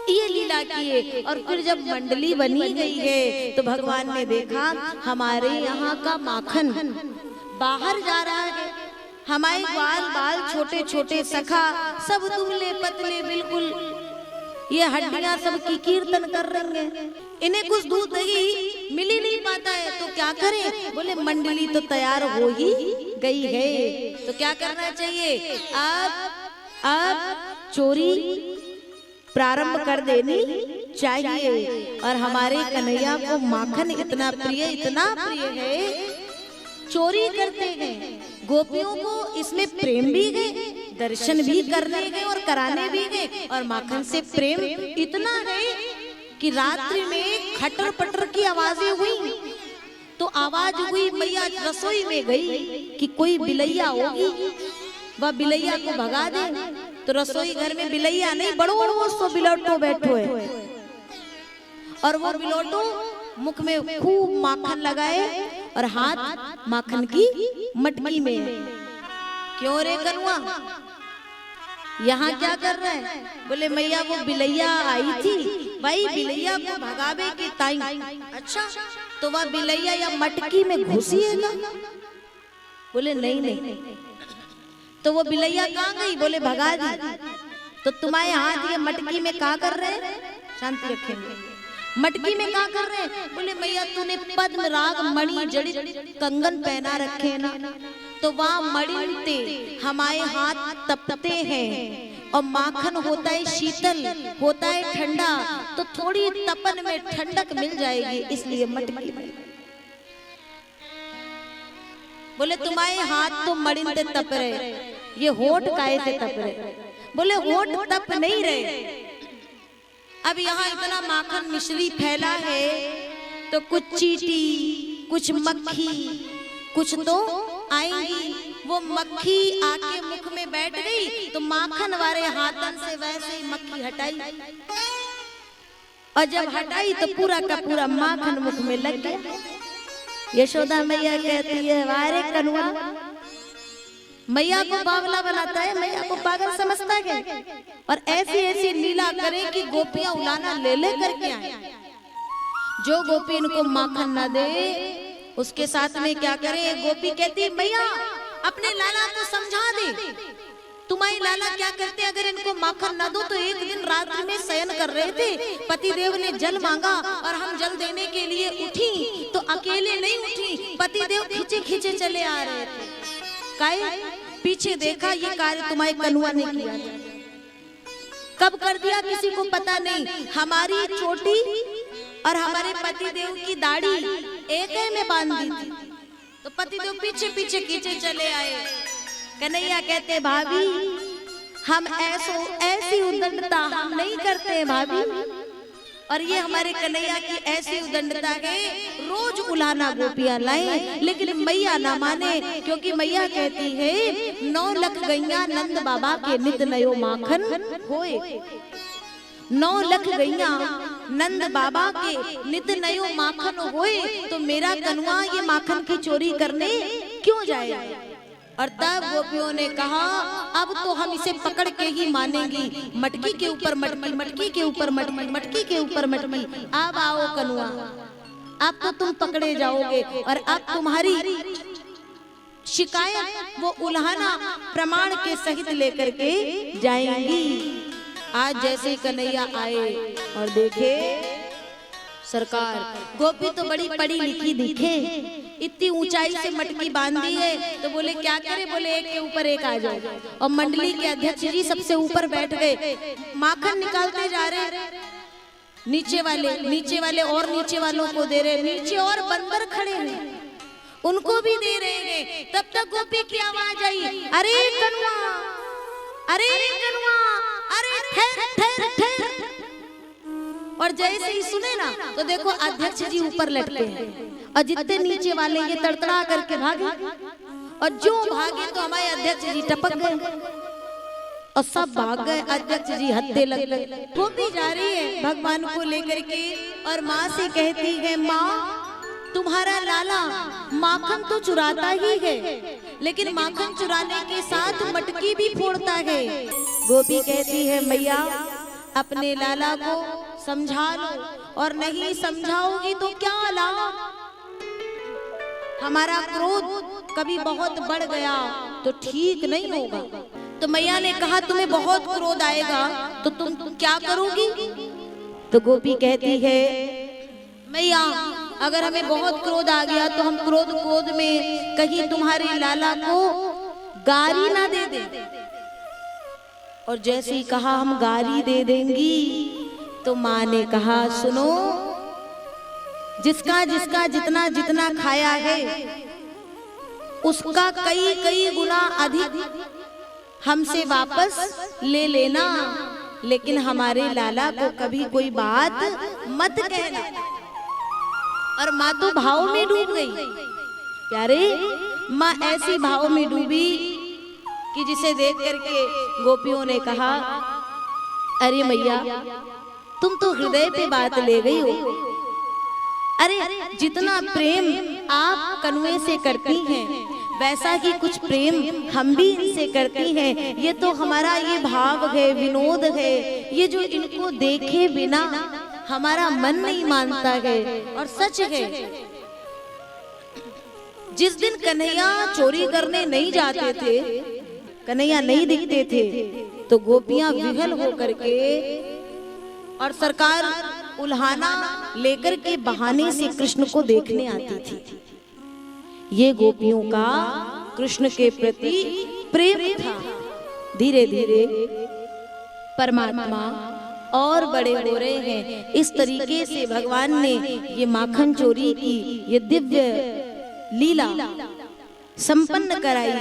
ये लीला किए। और फिर जब मंडली बनी गई है तो भगवान ने देखा हमारे यहाँ का माखन बाहर जा रहा है, हमारे बाल बाल छोटे छोटे सखा सब दुबले पतले बिल्कुल, ये हड्डियां सब की कीर्तन कर रही हैं। इन्हें कुछ दूध दही मिल ही नहीं पाता है तो क्या करें? बोले मंडली तो तैयार हो ही गई है तो क्या करना चाहिए? अब चोरी प्रारंभ कर देनी चाहिए। और हमारे कन्हैया को माखन इतना प्रिय है, चोरी करते हैं। गोपियों को इसमें प्रेम भी है, दर्शन भी करने गए और कराने भी गए, और माखन से प्रेम इतना है कि रात्रि में खटर पटर की आवाजें हुई तो आवाज हुई, मैया रसोई में गई कि कोई बिलैया होगी, वह बिलैया को भगा दे। तो रसोई घर में बिलैया नहीं, बड़ो सो बिलोटो बैठो है, और वो बिलोटो मुख में खूब माखन लगाए और हाथ माखन की मटकी में। क्यों रे कनुआ, यहाँ क्या कर रहा है? बोले मैया वो बिलैया आई थी, भाई बिलैया को भगावे की टाइम। अच्छा, तो वह बिलैया या मटकी में घुसिएगा? बोले नहीं। तो वो बिलैया कहाँ गई? बोले भगा दी। तो तुम्हारे हाथ ये मटकी में क्या कर रहे हैं? शांति रखेंगे। मटकी में क्या कर रहे हैं? बोले मैया तूने पद्म राग मणि जड़ित कंगन पहना रखे ना, तो वहाँ मणिते हमारे हाथ तपते हैं और माखन होता है शीतल, होता है ठंडा, तो थोड़ी तपन में ठंडक मिल जाएगी, इसलिए मटकी में। बोले तुम्हारे हाथ तो मणिते तप रहे, ये होठ काहे से तप रहे? बोले होठ तप नहीं रहे। अब यहाँ इतना माखन मिश्री फैला है तो कुछ चींटी, कुछ मक्खी, कुछ तो आएंगी। वो मक्खी आके मुख में बैठ गई तो माखन वाले हाथन से वैसे ही मक्खी हटाई, और जब हटाई तो पूरा का पूरा माखन मुख में लग गया। यशोदा मैया कहती है वारे कनुआ, मैया को बावला बनाता है, मैया को पागल समझता है, और ऐसी लीला करे कि गोपियां उलाना ले करके आए। जो गोपी इनको माखन न दे उसके साथ में क्या करे? गोपी कहती है मैया अपने लाला को समझा दे, तुम्हारी लाला क्या करते, अगर इनको माखन न दो तो एक दिन रात्रि में शयन कर रहे थे, पति देव ने जल मांगा और हम जल देने के लिए उठी तो अकेले नहीं उठी, पति देव खींचे खींचे चले आ रहे थे। काहे? पीछे देखा ये कार्य तुम्हारे कनुआ ने किया। कब कर दिया किसी को पता नहीं। हमारी चोटी और हमारे पति देव की दाढ़ी एक में बांध दी थी, तो पति देव पीछे पीछे खींचे चले आए। कन्हैया कहते भाभी हम ऐसी उद्दंडता हम नहीं करते भाभी, और ये हमारे कन्हैया की ऐसी उद्दंडता है, रोज उलाना गोपियां लाए लेकिन मैया ना माने, क्योंकि मैया कहती है 9 लख गैया नंद बाबा के नित नयो माखन होए। 9 लख गैया नंद बाबा के नित नयो माखन होए, तो मेरा कनुआ ये माखन की चोरी करने क्यों जाए? और तब गोपियों ने कहा अब तो हम इसे पकड़ के ही मानेंगी। मटकी के ऊपर मटकी, मटकी के ऊपर मटकी, मटकी के ऊपर मटकी। अब आओ कनुआ, अब तो तुम पकड़े जाओगे और अब तुम्हारी शिकायत वो उल्हाना प्रमाण के सहित लेकर के जाएंगी। आज जैसे कन्हैया आए और देखे सरकार गोपी तो बड़ी पढ़ी लिखी दिखे, इतनी ऊंचाई से मटकी बांधी है, तो बोले क्या करे? बोले एक के ऊपर एक आ जाओ। और मंडली के अध्यक्ष जी सबसे ऊपर बैठ गए, माखन निकालते जा रहे, नीचे वाले और नीचे वालों को दे रहे, नीचे और बंदर खड़े हैं उनको भी दे रहे हैं। तब तक गोपी की आवाज आई, अरे कनुआ, अरे कनुआ, अरे ठहर ठहर ठहर। और जैसे ही सुने ना तो देखो अध्यक्ष जी ऊपर लटके हैं, और जितने नीचे वाले ये तड़तड़ा करके भागे, और जो भागे तो हमारे अध्यक्ष जी टपक गए और सब भाग गए। अध्यक्ष जी हत्थे लग गए। गोपी जा रही है भगवान को लेकर के और माँ से कहती है माँ तुम्हारा लाला माखन तो चुराता ही है, लेकिन माखन चुराने के साथ मटकी भी फोड़ता है। गोपी कहती है मैया अपने लाला को समझा लो, और नहीं समझाओगी तो क्या लाभ। हमारा क्रोध कभी बहुत बढ़ गया तो ठीक नहीं होगा। तो मैया ने कहा तुम्हें बहुत क्रोध आएगा तो तुम क्या करोगी। तो गोपी कहती है मैया अगर हमें बहुत क्रोध आ गया तो हम क्रोध में कहीं तुम्हारे लाला को गारी ना दे दे। और जैसे ही कहा हम गारी दे देंगी तो माँ ने कहा सुनो, जिसका जिसका जितना जितना खाया है उसका कई कई गुना अधिक हमसे वापस ले लेना, लेकिन हमारे लाला को कभी कोई बात मत कहना। और माँ तो भाव में डूब गई। प्यारे, माँ ऐसी भाव में डूबी कि जिसे देख करके गोपियों ने कहा अरे मैया तुम तो हृदय पे बात ले गई हो। अरे जितना प्रेम आप कन्वे से करती हैं वैसा ही कुछ प्रेम हम भी इनसे करती हैं। ये तो हमारा ये भाव है, विनोद है, ये जो इनको देखे बिना हमारा मन नहीं मानता है। और सच है, जिस दिन कन्हैया चोरी करने नहीं जाते थे, कन्हैया नहीं दिखते थे, तो गोपियां विहल होकर के और सरकार उल्हाना लेकर के बहाने से कृष्ण को देखने आती थी। ये गोपियों का कृष्ण के प्रति प्रेम था। धीरे धीरे परमात्मा और बड़े हो रहे हैं। इस तरीके से भगवान ने ये माखन चोरी की ये दिव्य लीला संपन्न कराई।